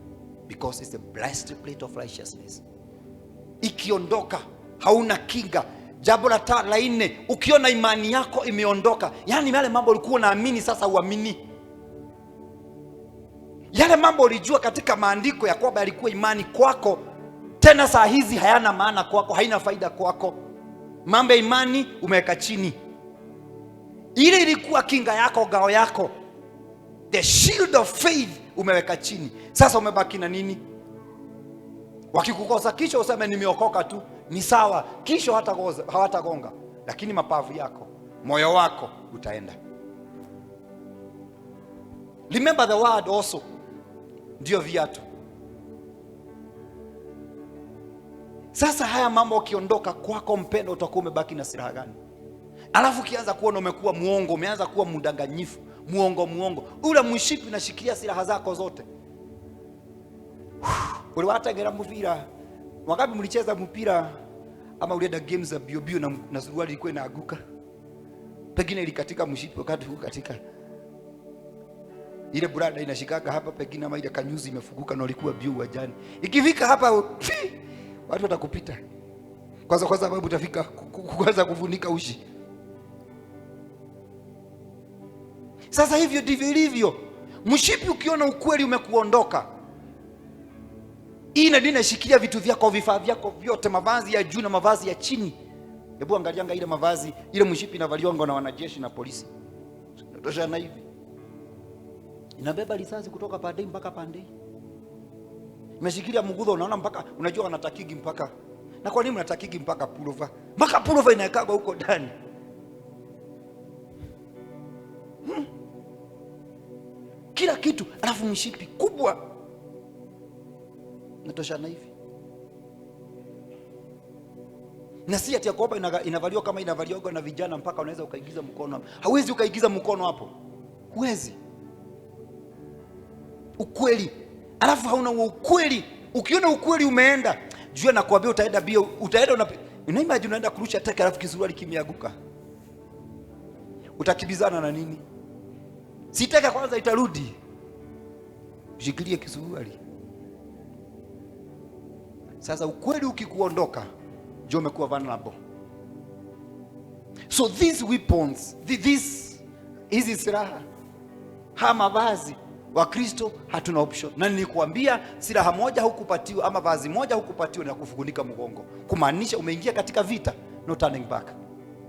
because it's a blessed plate of righteousness. Ikiondoka hauna kinga. Jambo la nne, ukiona imani yako imeondoka, yani yale mambo ulikuwa unaamini sasa uamini. Yale mambo ulijua katika maandiko ya kwamba yalikuwa imani kwako, tena saa hizi hayana maana kwako, haina faida kwako. Mambo ya imani umeweka chini. Ile ilikuwa kinga yako, ngao yako, the shield of faith umeweka chini. Sasa umebaki na nini? Wakikukosa kisha useme nimeokoka tu, ni sawa. Kisha hawatagonga, lakini mapavu yako, moyo wako utaenda. Remember the word also. Ndio viatu. Sasa haya mambo ukiondoka kwako, mpendo, utakuwa umebaki na silaha gani? Alafu ukianza kuona umekuwa muongo, umeanza kuwa mdanganyifu, muongo, ule mshipi unashikilia silaha zako zote. Uliwatengera mpira, wangapi mlicheza mpira ama ulienda games za bio na suruali ilikuwa inaaguka? Pengine ilikatika mshipi wakati huko katika ile brada inashikaka hapa, pengine ama ile kanyuzi imefunguka na ulikuwa bio uwanjani. Ikifika hapa watu watakupita. Kwa sababu utafika kuanza kufunika ushi. Sasa hivyo ndivyo ilivyo. Mshipi ukiona ukweli umekuondoka, ina dina shikilia vitu vyako, vifaa vyako vyote, mavazi ya juu na mavazi ya chini. Hebu angalianga ile mavazi, ile mshipi inavaliwa na wanajeshi na polisi. Tosha na hivi. Inabeba risasi kutoka pande mpaka pande. Imeshikilia mgudho, unaona mpaka unajua wanatakigi mpaka. Na kwa nini mnatakigi mpaka pulova? Mpaka pulova inaekaga huko ndani. Kila kitu, alafu mshipi kubwa. Natosha na hivi. Na si ati Yakobo inavaliwa kama inavaliwa na vijana mpaka unaweza ukaigiza mkono. Hauwezi ukaigiza mkono hapo. Huwezi. Ukweli. Alafu hauna ukweli. Ukiona ukweli umeenda, jua na kuambia utaenda bio, utaenda unaimagine unaenda kurusha teke alafu kisuruali kimeanguka. Utakibizana na nini? Sitaka kwanza itarudi. Shikilie kisuruali. Sasa ukweli ukikuondoka, ndio umekuwa vulnerable. So these weapons, hizi silaha, mavazi wa Kristo hatuna option. Na nilikuambia silaha moja hukupatiwa ama vazi moja hukupatiwa na kufunika mgongo. Kumaanisha umeingia katika vita, no turning back.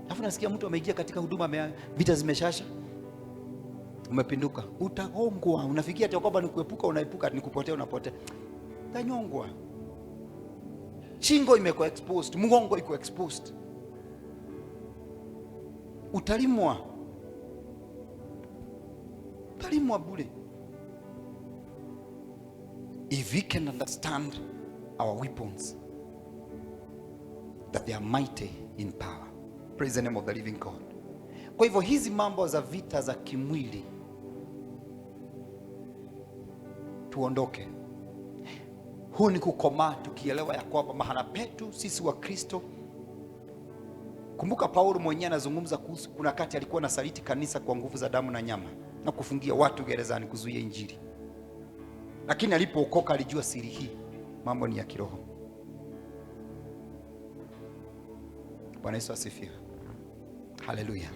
Alafu nasikia mtu ameingia katika huduma, vita zimeshasha, umepinduka, utagongwa. Unafikia ati kwamba ni kuepuka, unaepuka, ni kupotea, unapotea. Utanyongwa. Shingo imekuwa exposed, mgongo iko exposed. Utalimwa bure. If we can understand our weapons, that they are mighty in power. Praise the name of the living God. Kwa hivyo hizi mambo za vita za kimwili tuondoke. Huu ni kukomaa tukielewa ya kwamba mahala petu sisi wa Kristo. Kumbuka Paulo mwenyewe anazungumza kuhusu kuna kati alikuwa na saliti kanisa kwa nguvu za damu na nyama na kufungia watu gerezani kuzuia injili. Lakini alipookoka alijua siri hii, mambo ni ya kiroho. Bwana Yesu asifiwe. Hallelujah.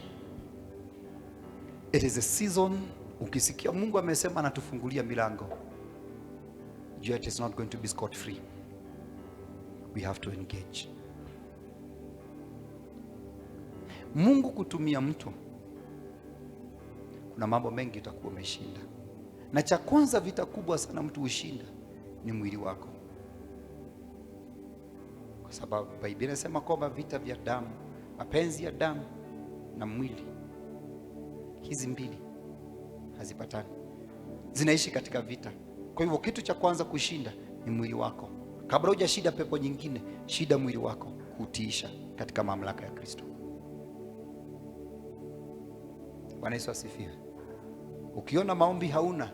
It is a season. Ukisikia Mungu amesema anatufungulia milango, it is not going to be scot free. We have to engage. Mungu kutumia mtu, kuna mambo mengi utakuwa umeshinda. Na cha kwanza, vita kubwa sana mtu ushinda ni mwili wako. Kwa sababu Biblia inasema kwamba vita vya damu, mapenzi ya damu na mwili, hizi mbili hazipatani, zinaishi katika vita. Kwa hivyo kitu cha kwanza kushinda ni mwili wako. Kabla hujashinda pepo nyingine, shida mwili wako, kutiisha katika mamlaka ya Kristo. Bwana Yesu asifiwe. Ukiona maombi hauna,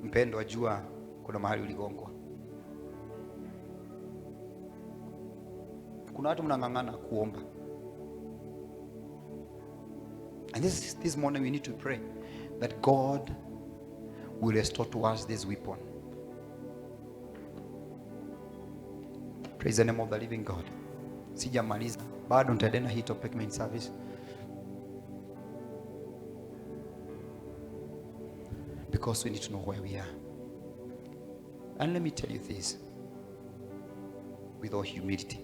mpendo, wajua kuna mahali uligongwa. Kuna watu mnang'ang'ana kuomba. And this morning we need to pray that God will restore to us this weapon. Praise the name of the living God. Sijamaliza, bado nitaendelea hii topic main service. Because we need to know where we are. And let me tell you this, with all humility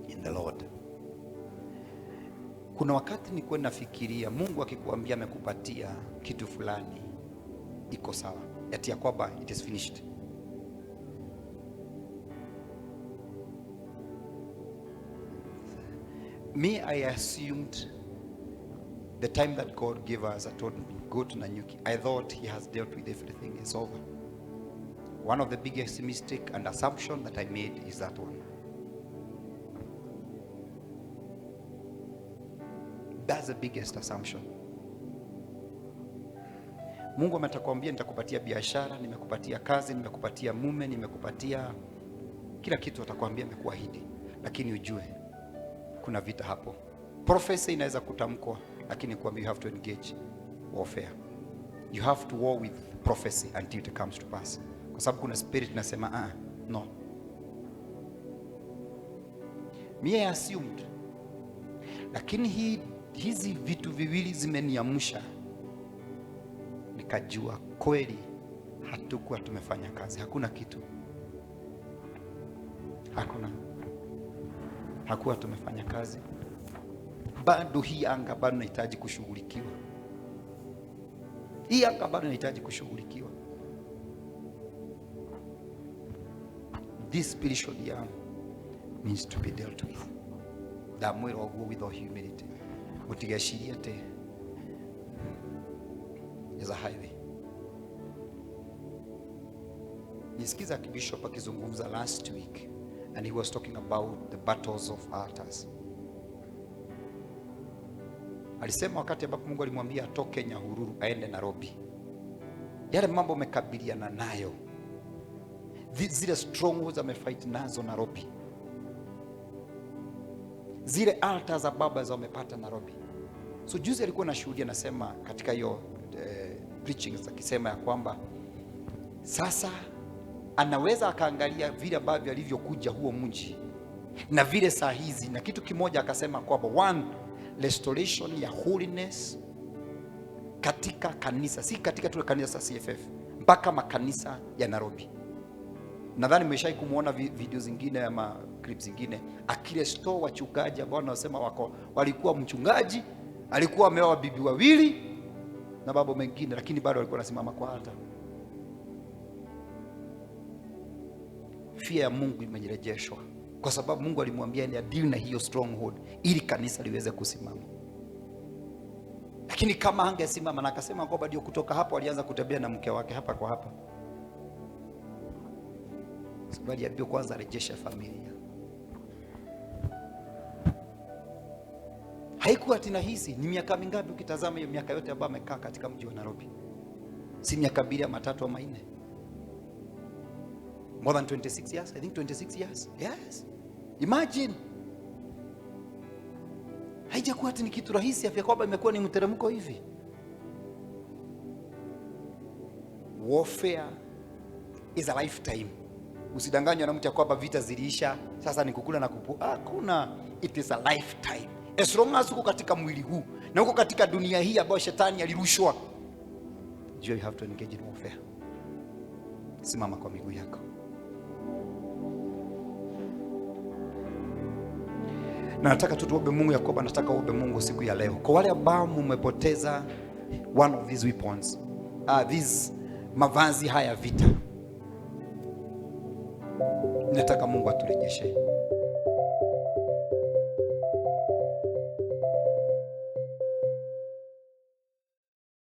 in the Lord. Kuna wakati nilikuwa nafikiria Mungu akikuambia amekupatia kitu fulani iko sawa, ati ya kwamba it is finished. Me, I assumed the time that God gave us, I told him, go to Nanyuki. I thought he has dealt with everything, it's over. One of the biggest mistake and assumption that I made is that one. That's the biggest assumption. Mungu ametakwambia nitakupatia biashara, nimekupatia kazi, nimekupatia mume, nimekupatia kila kitu, atakwambia amekuahidi. Lakini ujue kuna vita hapo. Prophecy inaweza kutamkwa, lakini kwamba you have to engage warfare. You have to war with prophecy until it comes to pass. Kwa sababu kuna spirit nasema no. Mie assumed. Lakini hizi vitu viwili zimeniamsha. Nikajua kweli hatukuwa tumefanya kazi. Hakuna kitu. Hakuwa tumefanya kazi. Bado hii anga bado inahitaji kushughulikiwa. Hii anga bado inahitaji kushughulikiwa. This spiritual realm needs to be dealt with. That we all go with our humility. Utigashiria te is a highway. Nisikiza Bishop akizungumza last week, and he was talking about the battles of altars. Alisema wakati ambapo Mungu alimwambia atoke Nyahururu aende Nairobi, yale mambo amekabiliana nayo, zile strongholds amefight nazo Nairobi, zile altars za baba za wamepata Nairobi. So juzi alikuwa na shuhudia, nasema katika hiyo preachings akisema ya kwamba Sasa anaweza akaangalia vile ambavyo alivyokuja huo mji na vile saa hizi, na kitu kimoja akasema kwamba one, restoration ya holiness katika kanisa, si katika tu kanisa za CFF, mpaka makanisa ya Nairobi. Nadhani mmeshai kumuona video zingine ama clips zingine akirestore wachungaji ambao wanasema walikuwa mchungaji alikuwa ameoa bibi wawili na babo mengine, lakini bado walikuwa wanasimama kwa altar. Fear ya Mungu imerejeshwa kwa sababu Mungu alimwambia ni deal na hiyo stronghold ili kanisa liweze kusimama. Lakini kama angesimama na akasema kwamba ndio, kutoka hapo alianza kutembea na mke wake hapa kwa hapa, sababu aliambiwa kwanza arejeshe familia. Haikuwa tina hizi. Ni miaka mingapi ukitazama hiyo miaka yote ambayo amekaa katika mji wa Nairobi? Si miaka 2 ama 3 ama 4? More than 26 years, I think 26 years. Yes. Imagine. Haijakuwa ati ni kitu rahisi afya kwamba imekuwa ni mteremko hivi. Warfare is a lifetime. Usidanganywe na mtu kwamba vita ziliisha, sasa ni kukula na kupu. Hakuna. It is a lifetime. As long as uko katika mwili huu na uko katika dunia hii ambayo shetani alirushwa, you have to engage in warfare. Simama kwa miguu yako. Na nataka tuombe Mungu. Yakobo nataka uombe Mungu siku ya leo kwa wale ambao mmepoteza one of these weapons, these mavazi haya vita. Nataka Mungu aturejeshe.